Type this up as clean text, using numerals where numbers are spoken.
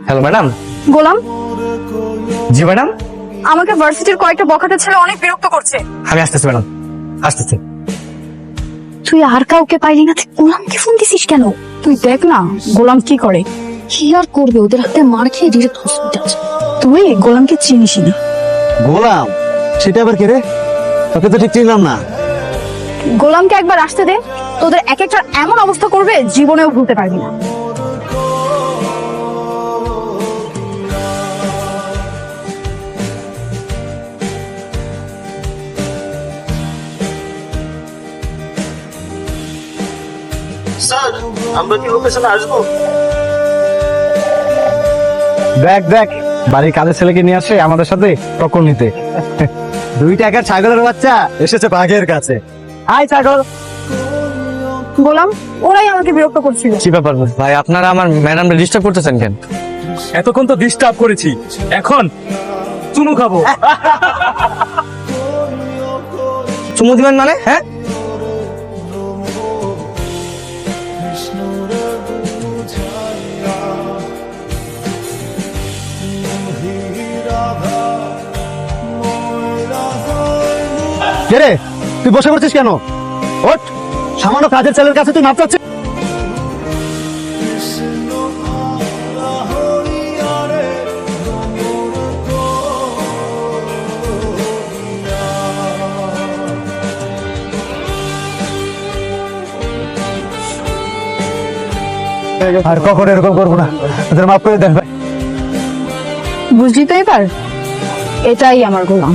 Hello madam. Golam, জি madam. আমাকে ভার্সিটির কয়েকটা বখাটে ছেলে অনেক বিরক্ত করছে। আমি আসতেছি ম্যাডাম, আসতেছি। তুই আর কাউকে পাইলি না, তুই গোলামকে ফোন দিছিস কেন? তুই দেখ না গোলাম কি করে। কি আর করবে, ওদের হাতে মার খেয়ে ডিরেক্ট হসপিটাল। তুই গোলামকে চিনিস না। গোলাম? সেটা আবার কে রে? তোকে তো ঠিক চিনলাম না। গোলামকে একবার আসতে দে, তোদের এক একটা এমন অবস্থা করবে জীবনেও ভুলতে পারবি না। স্যার, আমরা কি লোকেশনে আসবো? দেখ দেখ, বাড়ির কাজের ছেলেকে নিয়ে আসে আমাদের সাথে টক্কর নিতে। 2 টাকার ছাগলের বাচ্চা এসেছে বাঘের কাছে। হাই ছাগল। গোলাম, ওরাই আমাকে বিরক্ত করছিল। কি ব্যাপার ভাই, আপনারা আমার ম্যাডামকে ডিস্টার্ব করতেছেন কেন? এতক্ষণ তো ডিস্টার্ব করেছি, এখন চুমু খাবো। চুমু দিবেন মানে? হ্যাঁ, কে রে, তুই বসে পড়ছিস কেন? ওঠ, সামান্য কাজের ছেলের কাছে তুই নাচাচ্ছিস। আর কখনো এরকম করবো না, ওদের মাফ করে দেন ভাই। বুঝলি তো এবার, এটাই আমার গোলাম।